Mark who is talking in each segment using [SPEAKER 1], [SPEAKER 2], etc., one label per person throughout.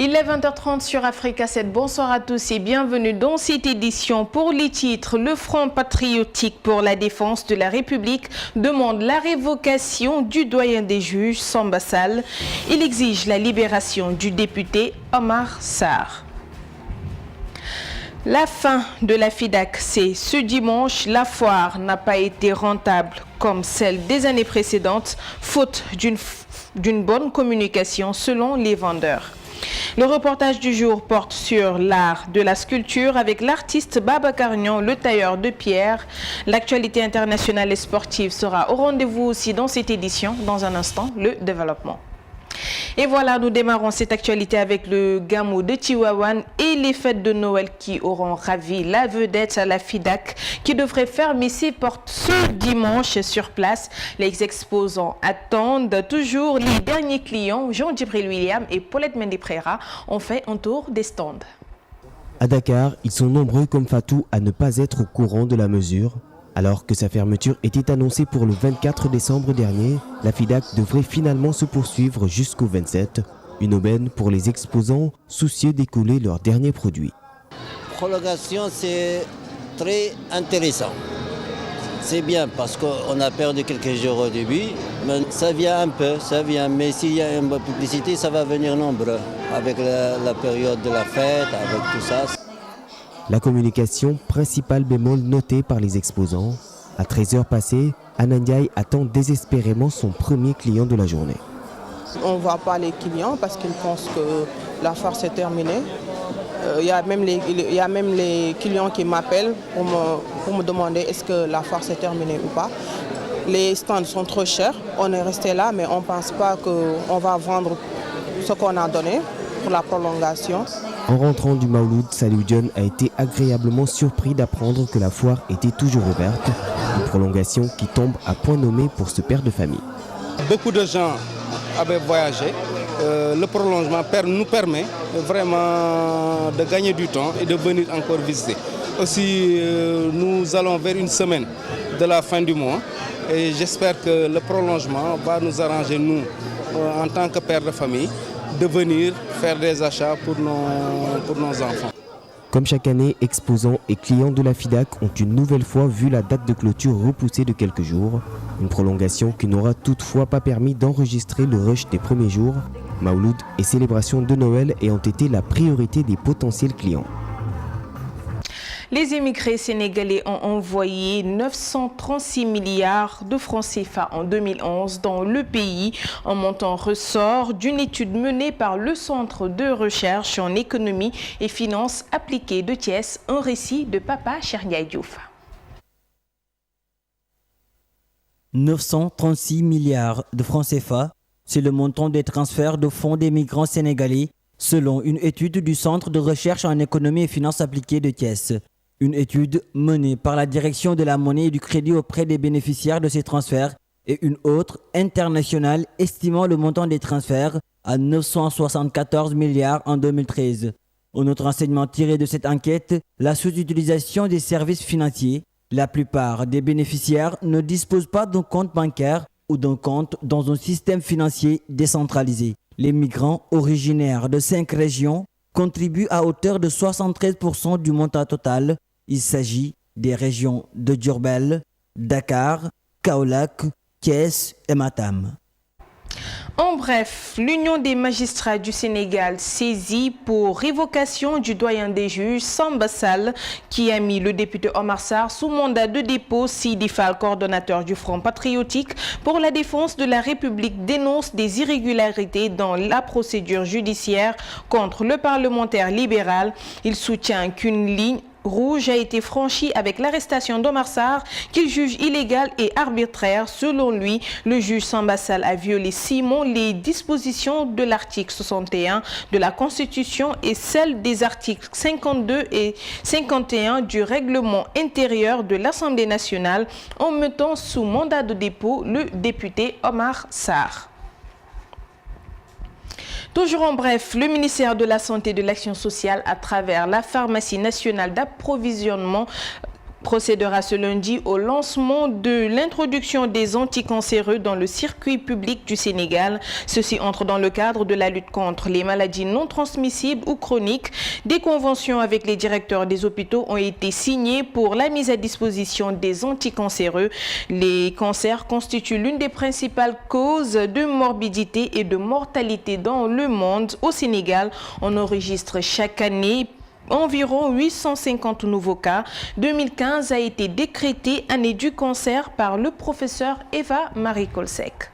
[SPEAKER 1] Il est 20h30 sur Africa 7. Bonsoir à tous et bienvenue dans cette édition. Pour les titres, le Front patriotique pour la défense de la République demande la révocation du doyen des juges, Samba Sall. Il exige la libération du député Omar Sarr. La fin de la FIDAK, c'est ce dimanche. La foire n'a pas été rentable comme celle des années précédentes, faute d'une bonne communication selon les vendeurs. Le reportage du jour porte sur l'art de la sculpture avec l'artiste Babacar Niang, le tailleur de pierre. L'actualité internationale et sportive sera au rendez-vous aussi dans cette édition. Dans un instant, le développement. Et voilà, nous démarrons cette actualité avec le Gamou de Tivaouane et les fêtes de Noël qui auront ravi la vedette à la FIDAK qui devrait fermer ses portes ce dimanche sur place. Les exposants attendent toujours les derniers clients. Jean-Djibril William et Paulette Mendy-Préra ont fait un tour des stands.
[SPEAKER 2] À Dakar, ils sont nombreux comme Fatou à ne pas être au courant de la mesure. Alors que sa fermeture était annoncée pour le 24 décembre dernier, la FIDAK devrait finalement se poursuivre jusqu'au 27. Une aubaine pour les exposants soucieux d'écouler leurs derniers produits.
[SPEAKER 3] Prolongation, c'est très intéressant. C'est bien parce qu'on a perdu quelques jours au début, mais ça vient un peu, ça vient. Mais s'il y a une bonne publicité, ça va venir nombreux avec la période de la fête, avec tout ça.
[SPEAKER 2] La communication, principal bémol noté par les exposants. À 13h passées, Anandiaï attend désespérément son premier client de la journée.
[SPEAKER 4] On ne voit pas les clients parce qu'ils pensent que la foire s'est terminée. Il y a même les clients qui m'appellent pour me demander est-ce que la foire s'est terminée ou pas. Les stands sont trop chers. On est resté là, mais on ne pense pas qu'on va vendre ce qu'on a donné pour la prolongation.
[SPEAKER 2] En rentrant du Mauloud, Salou John a été agréablement surpris d'apprendre que la foire était toujours ouverte. Une prolongation qui tombe à point nommé pour ce père de famille.
[SPEAKER 5] Beaucoup de gens avaient voyagé. Le prolongement nous permet vraiment de gagner du temps et de venir encore visiter. Aussi, nous allons vers une semaine de la fin du mois et j'espère que le prolongement va nous arranger, nous, en tant que père de famille, de venir faire des achats pour nos enfants.
[SPEAKER 2] Comme chaque année, exposants et clients de la FIDAK ont une nouvelle fois vu la date de clôture repoussée de quelques jours. Une prolongation qui n'aura toutefois pas permis d'enregistrer le rush des premiers jours. Mauloud et célébration de Noël ayant été la priorité des potentiels clients.
[SPEAKER 1] Les émigrés sénégalais ont envoyé 936 milliards de francs CFA en 2011 dans le pays. Un montant ressort d'une étude menée par le Centre de recherche en économie et finances appliquées de Thiès. Un récit de Papa Cherniaï Diouf.
[SPEAKER 6] 936 milliards de francs CFA, c'est le montant des transferts de fonds des migrants sénégalais selon une étude du Centre de recherche en économie et finances appliquées de Thiès. Une étude menée par la direction de la monnaie et du crédit auprès des bénéficiaires de ces transferts et une autre internationale estimant le montant des transferts à 974 milliards en 2013. Un autre enseignement tiré de cette enquête, la sous-utilisation des services financiers. La plupart des bénéficiaires ne disposent pas d'un compte bancaire ou d'un compte dans un système financier décentralisé. Les migrants originaires de 5 régions contribuent à hauteur de 73% du montant total. Il s'agit des régions de Diourbel, Dakar, Kaolack, Thiès et Matam.
[SPEAKER 1] En bref, l'Union des magistrats du Sénégal saisit pour révocation du doyen des juges Samba Sall qui a mis le député Omar Sarr sous mandat de dépôt. Sidi Fall, coordonnateur du Front patriotique pour la défense de la République, dénonce des irrégularités dans la procédure judiciaire contre le parlementaire libéral. Il soutient qu'une ligne rouge a été franchie avec l'arrestation d'Omar Sarr qu'il juge illégale et arbitraire. Selon lui, le juge Samba Sall a violé civilement les dispositions de l'article 61 de la Constitution et celles des articles 52 et 51 du règlement intérieur de l'Assemblée nationale en mettant sous mandat de dépôt le député Omar Sarr. Toujours en bref, le ministère de la Santé et de l'Action sociale, à travers la pharmacie nationale d'approvisionnement, procédera ce lundi au lancement de l'introduction des anticancéreux dans le circuit public du Sénégal. Ceci entre dans le cadre de la lutte contre les maladies non transmissibles ou chroniques. Des conventions avec les directeurs des hôpitaux ont été signées pour la mise à disposition des anticancéreux. Les cancers constituent l'une des principales causes de morbidité et de mortalité dans le monde. Au Sénégal, on enregistre chaque année environ 850 nouveaux cas. 2015 a été décrétée année du cancer par le professeur Eva Marie Kolsek.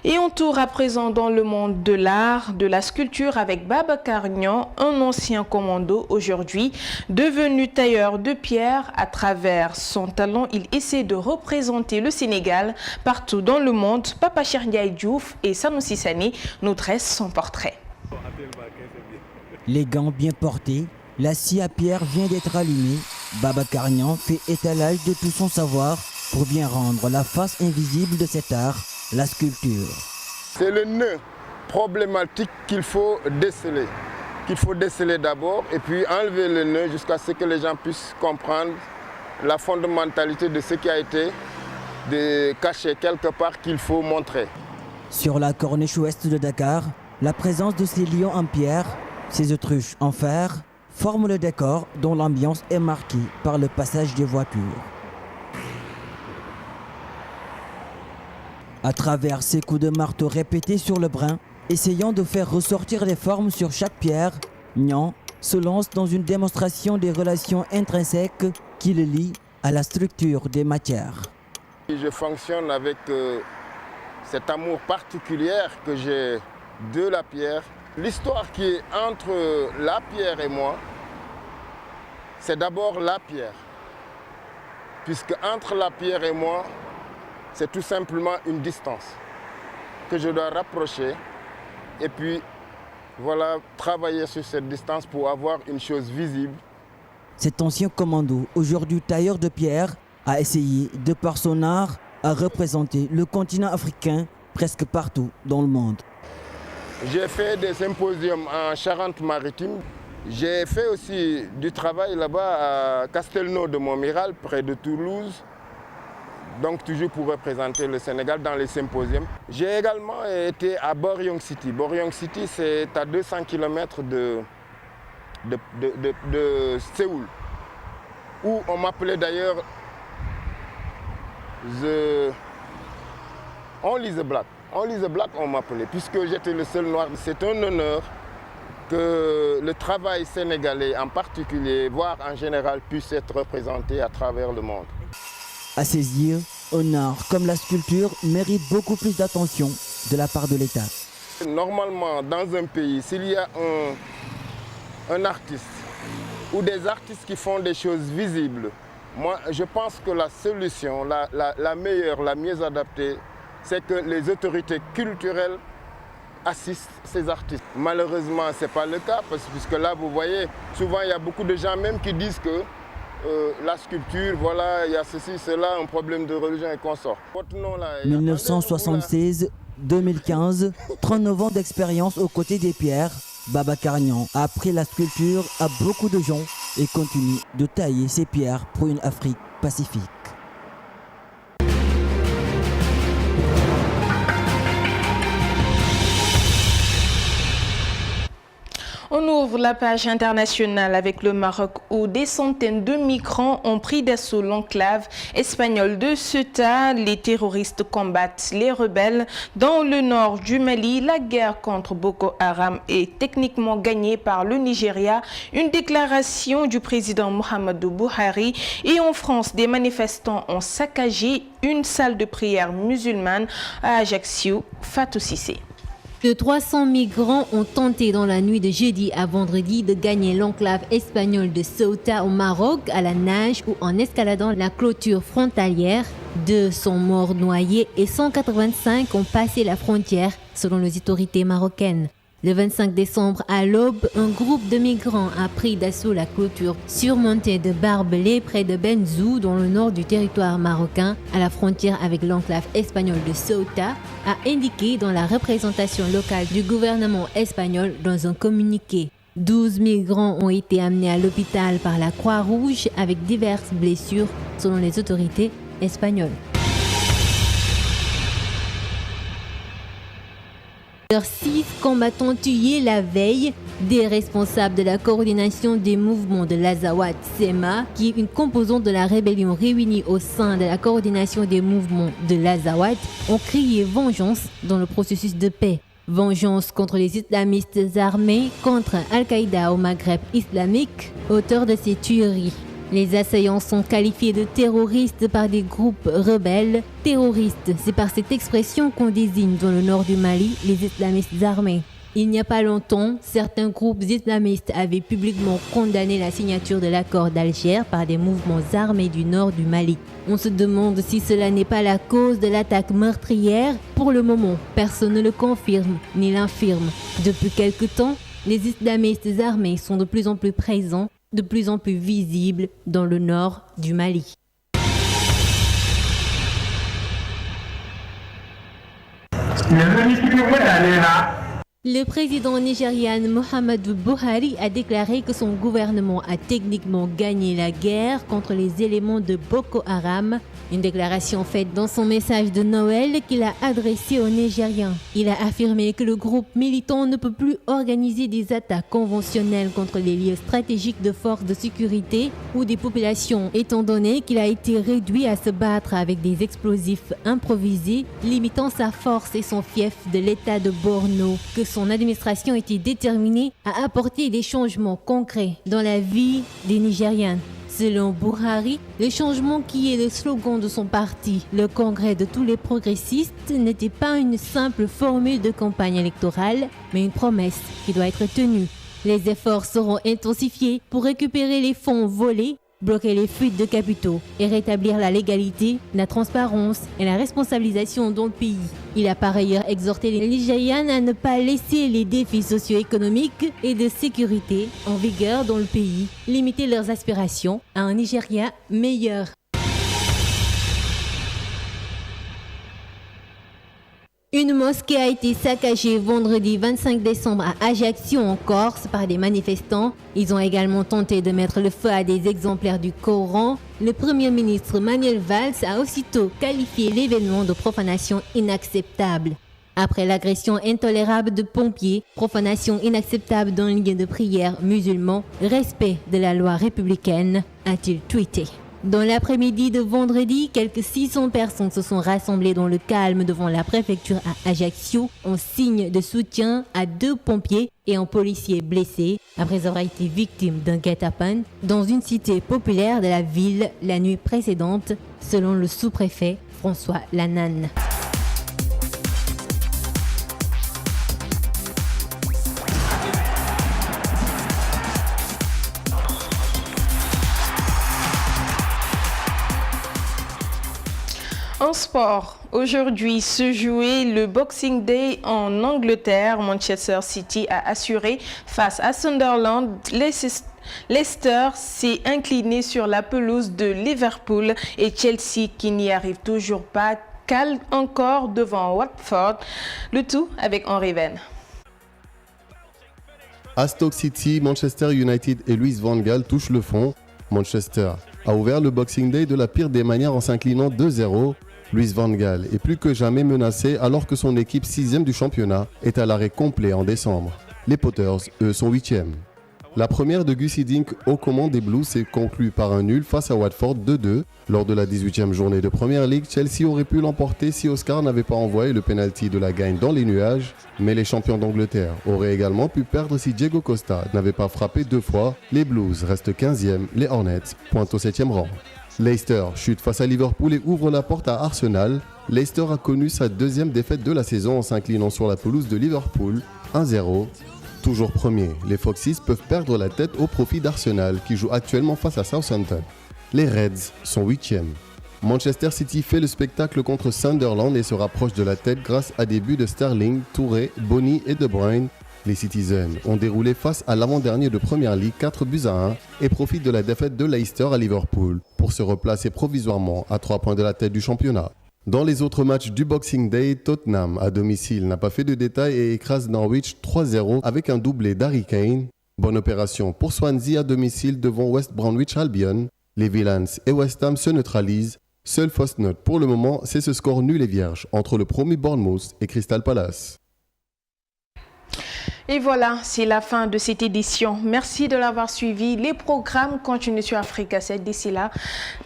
[SPEAKER 1] Et on tourne à présent dans le monde de l'art, de la sculpture avec Babacar Niang, un ancien commando aujourd'hui, devenu tailleur de pierre. À travers son talent, il essaie de représenter le Sénégal partout dans le monde. Papa Cheikh Ndiaye Diouf et Sanoussi Sané nous dressent son portrait.
[SPEAKER 6] Les gants bien portés, la scie à pierre vient d'être allumée. Babacar Niang fait étalage de tout son savoir pour bien rendre la face invisible de cet art, la sculpture.
[SPEAKER 7] C'est le nœud problématique qu'il faut déceler d'abord et puis enlever le nœud jusqu'à ce que les gens puissent comprendre la fondamentalité de ce qui a été caché quelque part qu'il faut montrer.
[SPEAKER 6] Sur la corniche ouest de Dakar, la présence de ces lions en pierre, ces autruches en fer, forme le décor dont l'ambiance est marquée par le passage des voitures. À travers ces coups de marteau répétés sur le brin, essayant de faire ressortir les formes sur chaque pierre, Niang se lance dans une démonstration des relations intrinsèques qui le lient à la structure des matières.
[SPEAKER 7] Je fonctionne avec cet amour particulier que j'ai de la pierre. L'histoire qui est entre la pierre et moi, c'est d'abord la pierre. Puisque entre la pierre et moi, c'est tout simplement une distance que je dois rapprocher et puis voilà, travailler sur cette distance pour avoir une chose visible.
[SPEAKER 6] Cet ancien commando, aujourd'hui tailleur de pierre, a essayé, de par son art, à représenter le continent africain presque partout dans le monde.
[SPEAKER 7] J'ai fait des symposiums en Charente-Maritime. J'ai fait aussi du travail là-bas à Castelnau de Montmiral, près de Toulouse. Donc toujours pour représenter le Sénégal dans les symposiums. J'ai également été à Boryong City. Boryong City, c'est à 200 km de Séoul, où on m'appelait d'ailleurs Only the Black. Only the Black, on m'appelait, puisque j'étais le seul noir. C'est un honneur que le travail sénégalais en particulier, voire en général, puisse être représenté à travers le monde.
[SPEAKER 6] À ses yeux, un art comme la sculpture mérite beaucoup plus d'attention de la part de l'État.
[SPEAKER 7] Normalement, dans un pays, s'il y a un artiste ou des artistes qui font des choses visibles, moi, je pense que la solution, la meilleure, la mieux adaptée, c'est que les autorités culturelles assistent ces artistes. Malheureusement, ce n'est pas le cas, puisque là, vous voyez, souvent, il y a beaucoup de gens même qui disent que la sculpture, voilà, il y a ceci, cela, un problème de religion et consort.
[SPEAKER 6] 1976-2015, 39 ans d'expérience aux côtés des pierres, Babacar Niang a appris la sculpture à beaucoup de gens et continue de tailler ces pierres pour une Afrique pacifique.
[SPEAKER 1] On ouvre la page internationale avec le Maroc où des centaines de migrants ont pris d'assaut l'enclave espagnole de Ceuta. Les terroristes combattent les rebelles. Dans le nord du Mali, la guerre contre Boko Haram est techniquement gagnée par le Nigeria. Une déclaration du président Muhammadu Buhari. Et en France, des manifestants ont saccagé une salle de prière musulmane à Ajaccio. Fatou Cissé.
[SPEAKER 8] Plus de 300 migrants ont tenté dans la nuit de jeudi à vendredi de gagner l'enclave espagnole de Ceuta au Maroc à la nage ou en escaladant la clôture frontalière. 2 sont morts noyés et 185 ont passé la frontière selon les autorités marocaines. Le 25 décembre à l'aube, un groupe de migrants a pris d'assaut la clôture surmontée de barbelés près de Benzou, dans le nord du territoire marocain, à la frontière avec l'enclave espagnole de Ceuta, a indiqué dans la représentation locale du gouvernement espagnol dans un communiqué. 12 migrants ont été amenés à l'hôpital par la Croix-Rouge avec diverses blessures selon les autorités espagnoles. 6 combattants tués la veille. Des responsables de la coordination des mouvements de l'Azawad SEMA, qui est une composante de la rébellion réunie au sein de la coordination des mouvements de l'Azawad, ont crié vengeance dans le processus de paix. Vengeance contre les islamistes armés, contre Al-Qaïda au Maghreb islamique, auteur de ces tueries. Les assaillants sont qualifiés de terroristes par des groupes rebelles. Terroristes, c'est par cette expression qu'on désigne dans le nord du Mali les islamistes armés. Il n'y a pas longtemps, certains groupes islamistes avaient publiquement condamné la signature de l'accord d'Alger par des mouvements armés du nord du Mali. On se demande si cela n'est pas la cause de l'attaque meurtrière. Pour le moment, personne ne le confirme ni l'infirme. Depuis quelque temps, les islamistes armés sont de plus en plus présents, de plus en plus visibles dans le nord du Mali. Le président nigérian Muhammadu Buhari a déclaré que son gouvernement a techniquement gagné la guerre contre les éléments de Boko Haram. Une déclaration faite dans son message de Noël qu'il a adressé aux Nigériens. Il a affirmé que le groupe militant ne peut plus organiser des attaques conventionnelles contre les lieux stratégiques de forces de sécurité ou des populations, étant donné qu'il a été réduit à se battre avec des explosifs improvisés, limitant sa force et son fief de l'état de Borno, que son administration était déterminée à apporter des changements concrets dans la vie des Nigériens. Selon Buhari, le changement qui est le slogan de son parti, le Congrès de tous les progressistes, n'était pas une simple formule de campagne électorale, mais une promesse qui doit être tenue. Les efforts seront intensifiés pour récupérer les fonds volés, bloquer les fuites de capitaux et rétablir la légalité, la transparence et la responsabilisation dans le pays. Il a par ailleurs exhorté les Nigérians à ne pas laisser les défis socio-économiques et de sécurité en vigueur dans le pays limiter leurs aspirations à un Nigeria meilleur. Une mosquée a été saccagée vendredi 25 décembre à Ajaccio en Corse par des manifestants. Ils ont également tenté de mettre le feu à des exemplaires du Coran. Le Premier ministre Manuel Valls a aussitôt qualifié l'événement de profanation inacceptable. Après l'agression intolérable de pompiers, profanation inacceptable d'un lieu de prière musulman, respect de la loi républicaine, a-t-il tweeté. Dans l'après-midi de vendredi, quelques 600 personnes se sont rassemblées dans le calme devant la préfecture à Ajaccio en signe de soutien à 2 pompiers et un policier blessé après avoir été victime d'un guet-apens dans une cité populaire de la ville la nuit précédente, selon le sous-préfet François Lanane.
[SPEAKER 1] En sport, aujourd'hui se jouait le Boxing Day en Angleterre. Manchester City a assuré face à Sunderland. Leicester s'est incliné sur la pelouse de Liverpool et Chelsea, qui n'y arrive toujours pas, cale encore devant Watford. Le tout avec Henri Venn.
[SPEAKER 9] À Stoke City, Manchester United et Louis van Gaal touchent le fond. Manchester a ouvert le Boxing Day de la pire des manières en s'inclinant 2-0. Louis van Gaal est plus que jamais menacé alors que son équipe 6e du championnat est à l'arrêt complet en décembre. Les Potters, eux, sont 8e. La première de Gus Hiddink aux commandes des Blues s'est conclue par un nul face à Watford 2-2. Lors de la 18e journée de Premier League, Chelsea aurait pu l'emporter si Oscar n'avait pas envoyé le penalty de la gagne dans les nuages. Mais les champions d'Angleterre auraient également pu perdre si Diego Costa n'avait pas frappé 2 fois. Les Blues restent 15e, les Hornets pointent au 7e rang. Leicester chute face à Liverpool et ouvre la porte à Arsenal. Leicester a connu sa 2e défaite de la saison en s'inclinant sur la pelouse de Liverpool 1-0. Toujours premier, les Foxes peuvent perdre la tête au profit d'Arsenal qui joue actuellement face à Southampton. Les Reds sont 8e. Manchester City fait le spectacle contre Sunderland et se rapproche de la tête grâce à des buts de Sterling, Touré, Bony et De Bruyne. Les Citizens ont déroulé face à l'avant-dernier de Premier League 4-1 et profitent de la défaite de Leicester à Liverpool pour se replacer provisoirement à 3 points de la tête du championnat. Dans les autres matchs du Boxing Day, Tottenham à domicile n'a pas fait de détails et écrase Norwich 3-0 avec un doublé d'Harry Kane. Bonne opération pour Swansea à domicile devant West Bromwich Albion. Les Villains et West Ham se neutralisent. Seule fausse note pour le moment, c'est ce score nul et vierge entre le promu Bournemouth et Crystal Palace.
[SPEAKER 1] Et voilà, c'est la fin de cette édition. Merci de l'avoir suivi. Les programmes continuent sur Africa 7. D'ici là,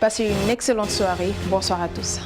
[SPEAKER 1] passez une excellente soirée. Bonsoir à tous.